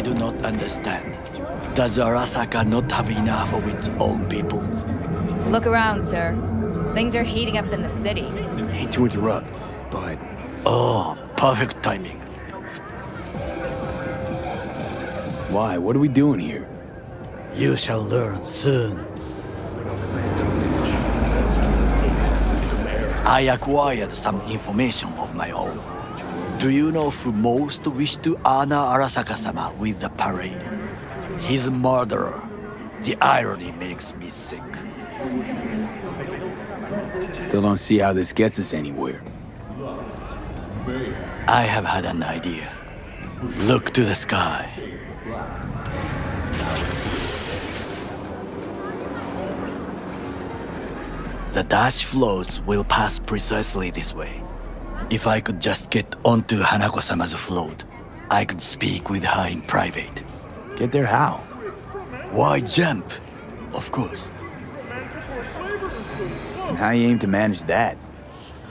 do not understand. Does Arasaka not have enough of its own people? Look around, sir. Things are heating up in the city. Hate to interrupt, but Oh, perfect timing. why? What are we doing here? You shall learn soon. I acquired some information of my own. Do you know who most wished to honor Arasaka-sama with the parade? His murderer. The irony makes me sick. Still don't see how this gets us anywhere. I have had an idea. Look to the sky. The dash floats will pass precisely this way. If I could just get onto Hanako-sama's float, I could speak with her in private. Get there how? Why jump? Of course. And how you aim to manage that?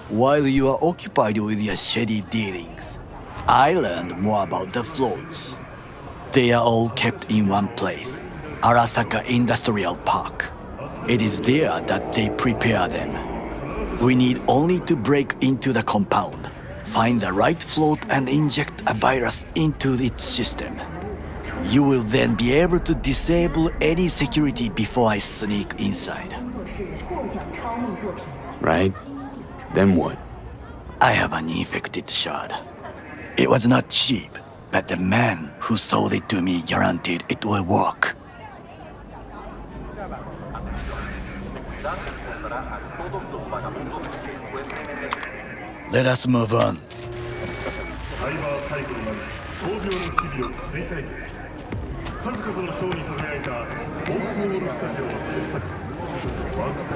While you are occupied with your shady dealings, I learned more about the floats. They are all kept in one place, Arasaka Industrial Park. It is there that they prepare them. We need only to break into the compound, find the right float and inject a virus into its system. You will then be able to disable any security before I sneak inside. Right? Then what? I have an infected shard. It was not cheap, but the man who sold it to me guaranteed it will work. Let us move on.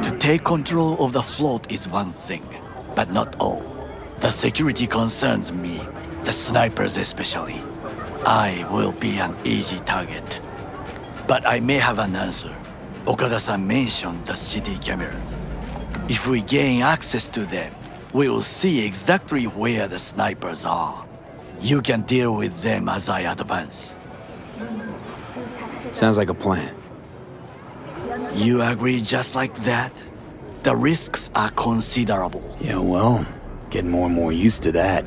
To take control of the float is one thing, but not all. The security concerns me, the snipers especially. I will be an easy target. But I may have an answer. Okada-san mentioned the city cameras. If we gain access to them, we will see exactly where the snipers are. You can deal with them as I advance. Sounds like a plan. You agree just like that? The risks are considerable. Yeah, well, getting more and more used to that.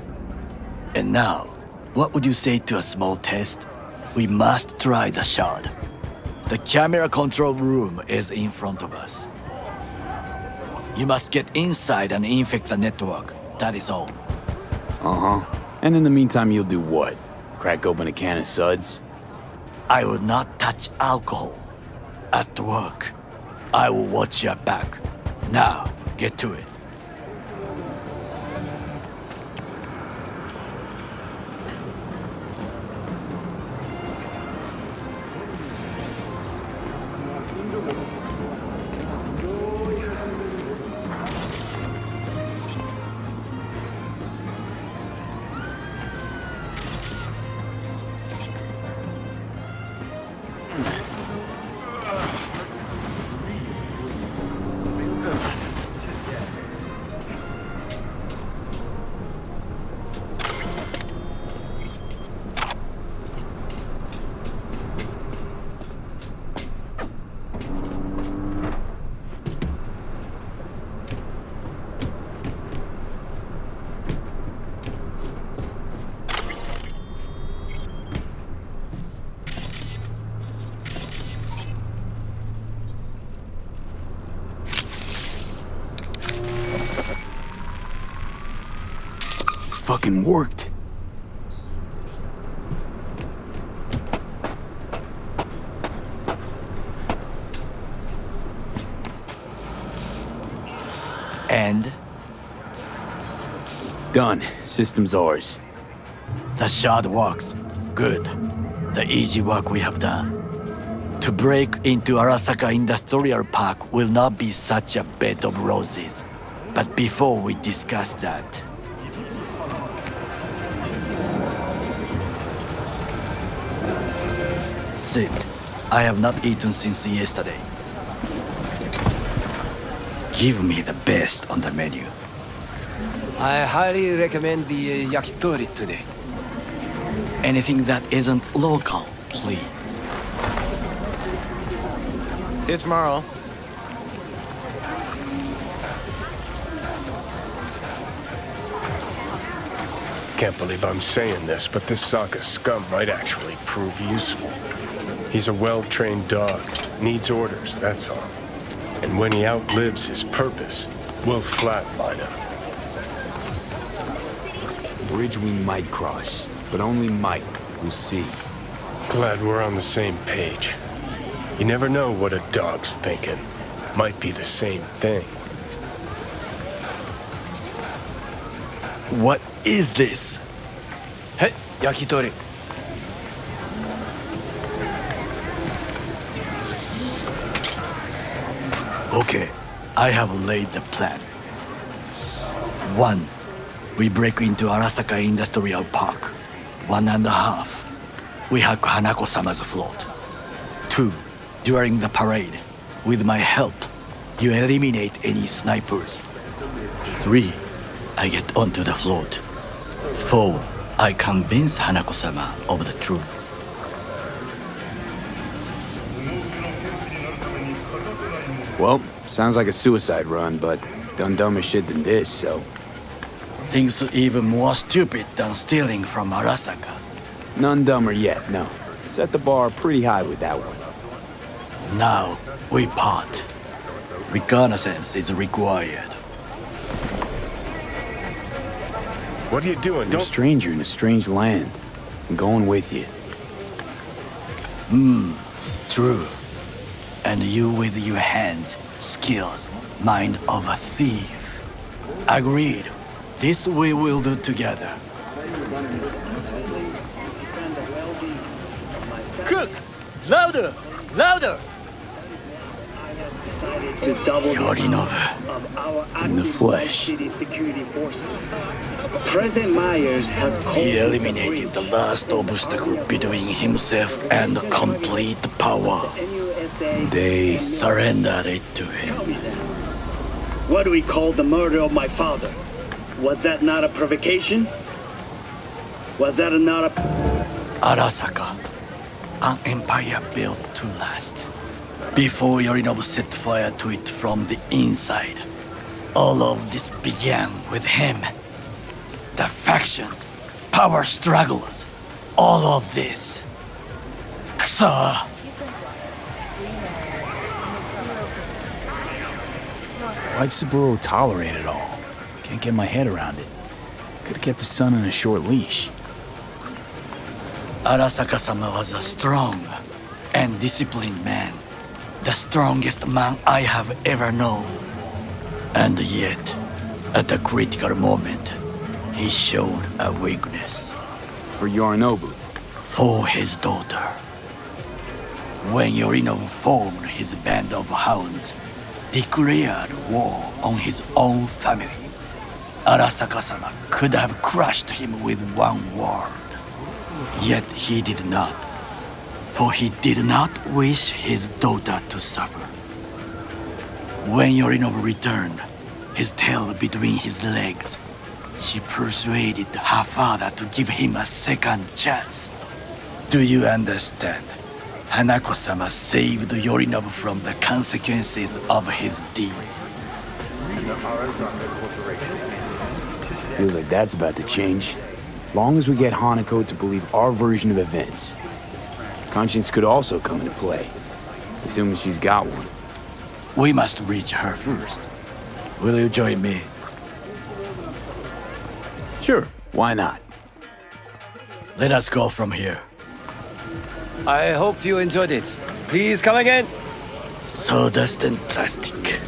And now, what would you say to a small test? We must try the shard. The camera control room is in front of us. You must get inside and infect the network. That is all. Uh-huh. And in the meantime, you'll do what? Crack open a can of suds? I will not touch alcohol. At work, I will watch your back. Now, get to it. Fucking worked. And Done. System's ours. the shard works. Good. The easy work we have done. To break into Arasaka Industrial Park will not be such a bed of roses. But before we discuss that, sit. I have not eaten since yesterday. Give me the best on the menu. I highly recommend the yakitori today. Anything that isn't local please. See you tomorrow. Can't believe I'm saying this, but this Sokka scum might actually prove useful. He's a well-trained dog. Needs orders, that's all. And when he outlives his purpose, we'll flatline him. Bridge we might cross, but only might. We'll see. Glad we're on the same page. You never know what a dog's thinking. Might be the same thing. What is this? Hey, yakitori. Okay, I have laid the plan. 1. We break into Arasaka Industrial Park. 1.5. We hack Hanako-sama's float. 2. During the parade, with my help, you eliminate any snipers. 3. I get onto the float. 4. I convince Hanako-sama of the truth. Well, sounds like a suicide run, but done dumber shit than this, so... Things even more stupid than stealing from Arasaka. None dumber yet, no. Set the bar pretty high with that one. Now, we part. Reconnaissance is required. What are you doing? You're a stranger in a strange land. I'm going with you. True. And you with your hands, skills, mind of a thief. Agreed. This we will do together. Cook! Louder! Louder! Yorinobu, In the flesh. President Myers has called he eliminated the last obstacle between himself and complete power. They... Surrendered it to him. What do we call the murder of my father? Was that not a provocation? Was that not a... Arasaka, an empire built to last. Before Yorinobu set fire to it from the inside, all of this began with him. The factions, power struggles, all of this. Ksa! Why'd Saburo tolerate it all? Can't get my head around it. Could've kept his son on a short leash. Arasaka-sama was a strong and disciplined man. The strongest man I have ever known. And yet, at a critical moment, he showed a weakness. For Yorinobu. For his daughter. When Yorinobu formed his band of hounds, declared war on his own family, Arasaka-sama could have crushed him with one word. Yet he did not, for he did not wish his daughter to suffer. When Yorinobu returned, his tail between his legs, she persuaded her father to give him a second chance. Do you understand? Hanako-sama saved Yorinobu from the consequences of his deeds. Feels like that's about to change. Long as we get Hanako to believe our version of events. Conscience could also come into play, assuming she's got one. We must reach her first. Will you join me? Sure, why not? Let us go from here. I hope you enjoyed it. Please come again. Sawdust and plastic.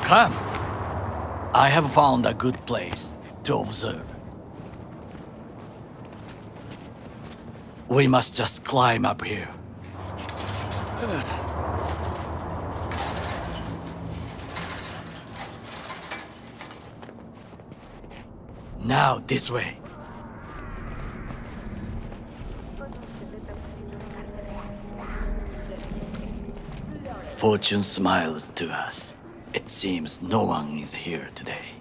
Come. I have found a good place to observe. We must just climb up here. Now, this way. Fortune smiles to us. It seems no one is here today.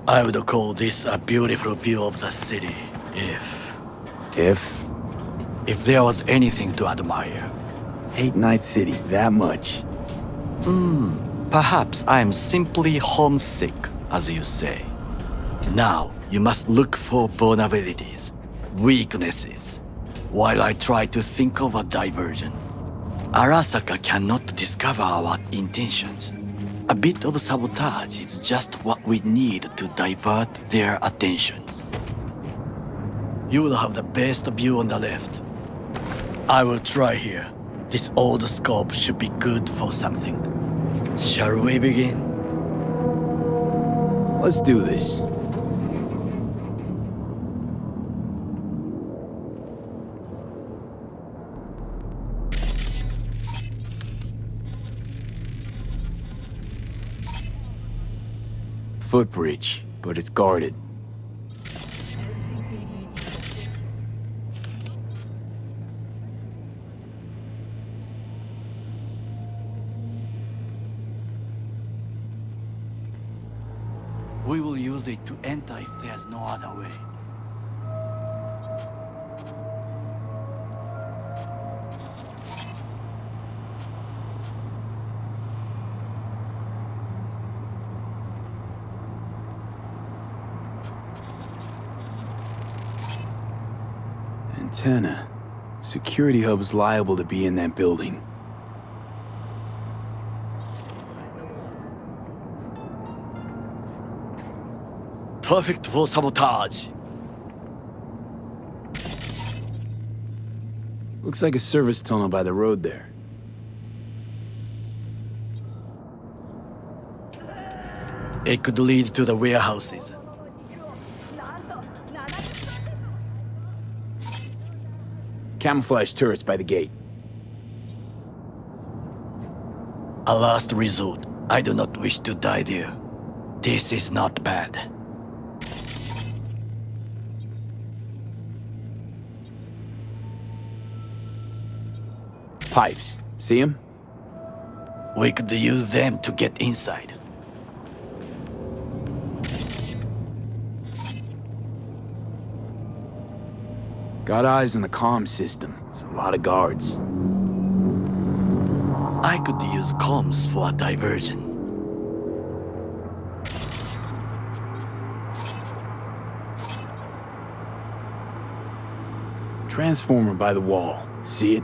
I would call this a beautiful view of the city, if there was anything to admire. Hate Night City that much. Perhaps I am simply homesick, as you say. Now, you must look for vulnerabilities, weaknesses, while I try to think of a diversion. Arasaka cannot discover our intentions. A bit of sabotage is just what we need to divert their attentions. You will have the best view on the left. I will try here. This old scope should be good for something. Shall we begin? Let's do this. Footbridge, but it's guarded. We will use it to enter if there's no other way. Antenna. Security hub's liable to be in that building. Perfect for sabotage. Looks like a service tunnel by the road there. It could lead to the warehouses. Camouflage turrets by the gate. A last resort. I do not wish to die there. This is not bad. Pipes. See them? We could use them to get inside. Got eyes on the comm system. It's a lot of guards. I could use comms for a diversion. Transformer by the wall. See it?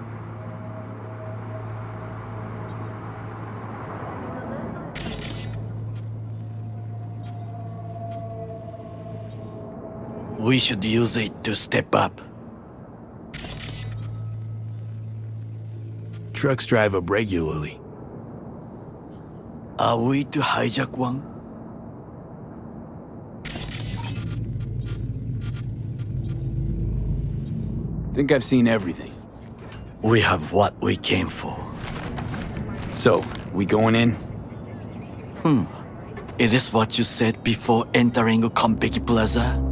We should use it to step up. Trucks drive up regularly. Are we to hijack one? Think I've seen everything. We have what we came for. So, we going in? Is this what you said before entering Konpeki Plaza?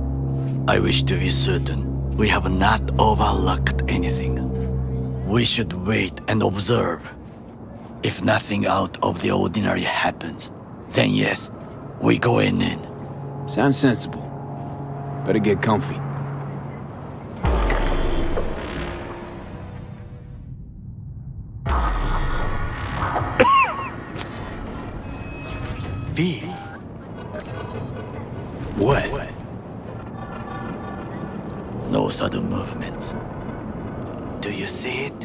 I wish to be certain we have not overlooked anything. We should wait and observe. If nothing out of the ordinary happens, then yes, we go in. Sounds sensible. Better get comfy. B. What? No sudden movements. Do you see it?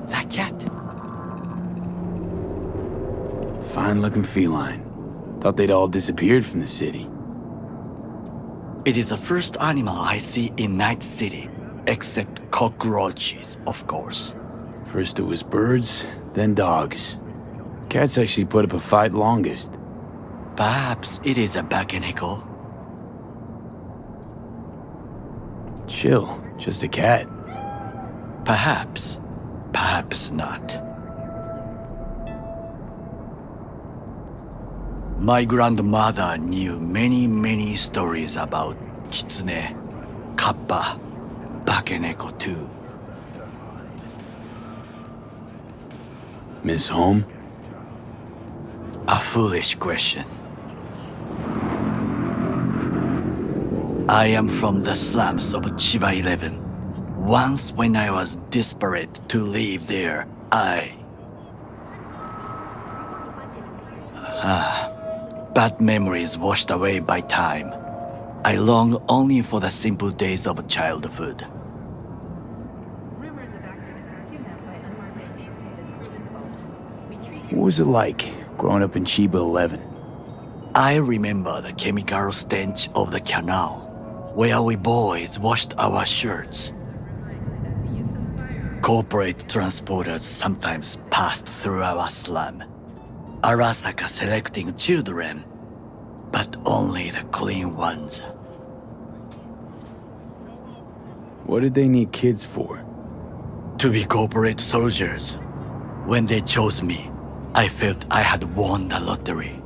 The cat? Fine-looking feline. Thought they'd all disappeared from the city. It is the first animal I see in Night City, except cockroaches, of course. First it was birds, then dogs. Cats actually put up a fight longest. Perhaps it is a Bakeneko. Chill, just a cat. Perhaps. Perhaps not. My grandmother knew many stories about Kitsune, Kappa, Bakeneko too. Miss Home? A foolish question. I am from the slums of Chiba 11. Once when I was desperate to live there, bad memories washed away by time. I long only for the simple days of childhood. What was it like, growing up in Chiba 11? I remember the chemical stench of the canal, where we boys washed our shirts. Corporate transporters sometimes passed through our slum, Arasaka selecting children, but only the clean ones. What did they need kids for? To be corporate soldiers. When they chose me, I felt I had won the lottery.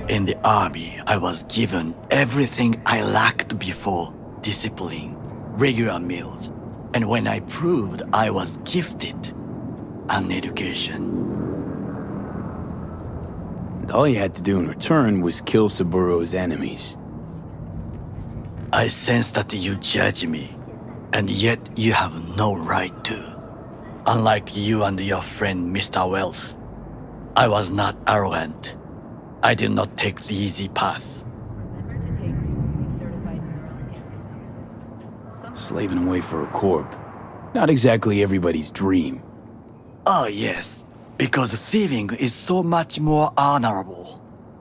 In the army, I was given everything I lacked before: discipline, regular meals, and when I proved I was gifted, an education. And all you had to do in return was kill Saburo's enemies. I sense that you judge me, and yet you have no right to. Unlike you and your friend Mr. Wells, I was not arrogant. I did not take the easy path. Slaving away for a corp. Not exactly everybody's dream. Oh yes, because thieving is so much more honorable.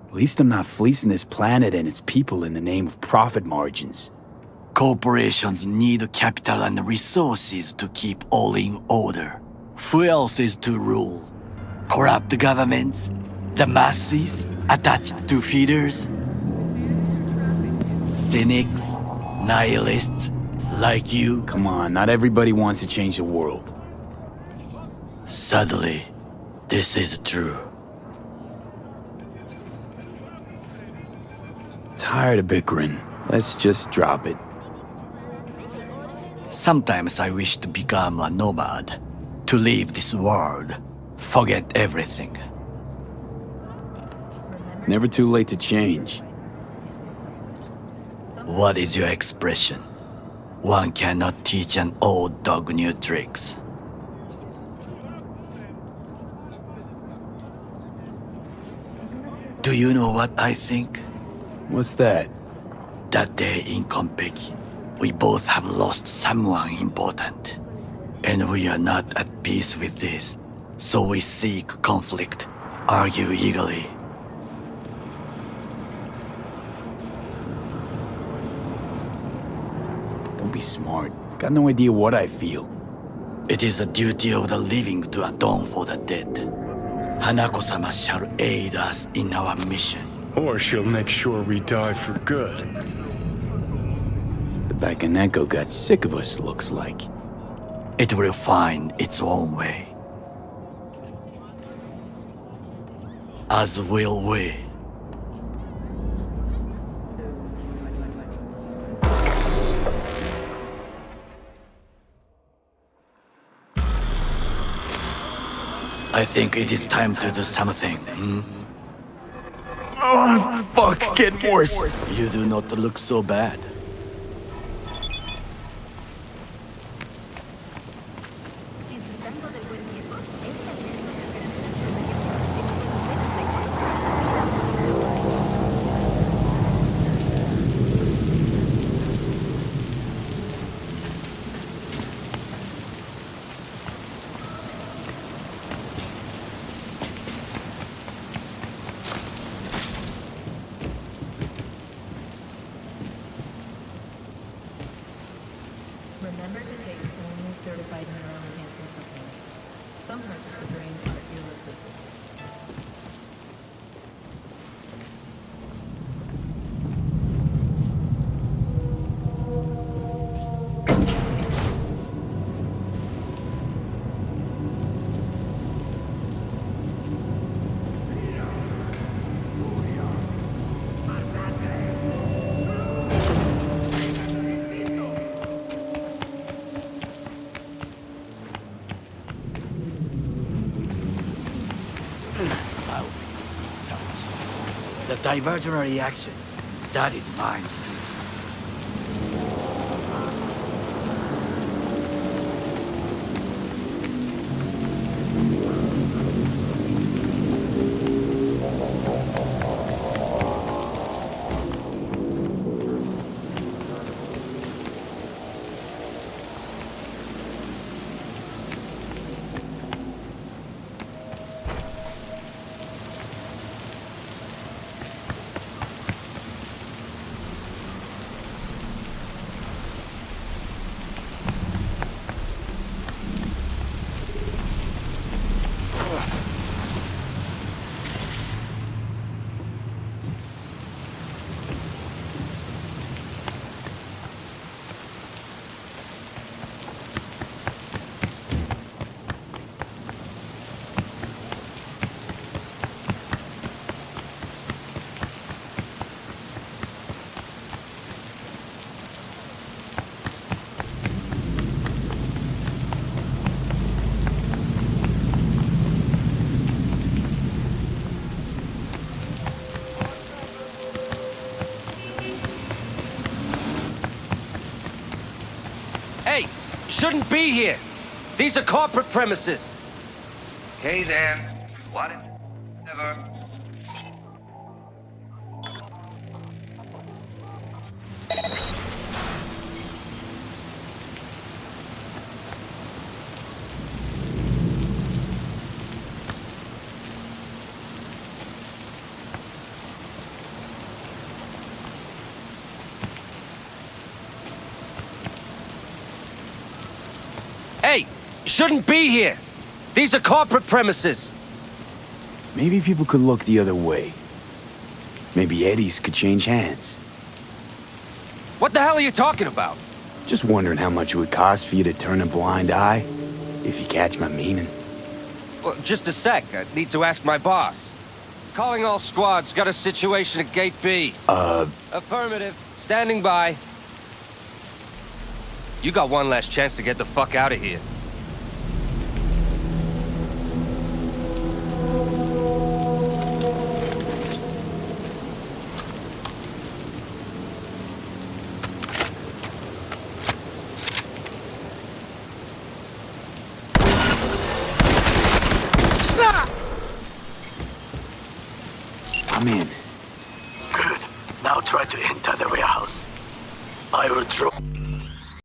At least I'm not fleecing this planet and its people in the name of profit margins. Corporations need capital and resources to keep all in order. Who else is to rule? Corrupt governments? The masses attached to feeders? Cynics? Nihilists? Like you? Come on, not everybody wants to change the world. Sadly, this is true. Tired of bickering. Let's just drop it. Sometimes I wish to become a nomad, to leave this world, forget everything. Never too late to change. What is your expression? One cannot teach an old dog new tricks. Do you know what I think? What's that? That day in Konpeki, we both have lost someone important. And we are not at peace with this. So we seek conflict, argue eagerly. Don't be smart. Got no idea what I feel. It is the duty of the living to atone for the dead. Hanako-sama shall aid us in our mission. Or she'll make sure we die for good. The Bakeneko got sick of us, looks like. It will find its own way. As will we. I think it is time to do something. Oh, fuck, getting worse. You do not look so bad. The diversionary reaction, that is mine. Hey, shouldn't be here. These are corporate premises. Okay then. Whatever. Hey, shouldn't be here. These are corporate premises. Maybe people could look the other way. Maybe Eddie's could change hands. What the hell are you talking about? Just wondering how much it would cost for you to turn a blind eye, if you catch my meaning. Well, just a sec. I need to ask my boss. Calling all squads. Got a situation at Gate B. Affirmative. Standing by. You got one last chance to get the fuck out of here. I'm in. Good. Now try to enter the warehouse. I will drop.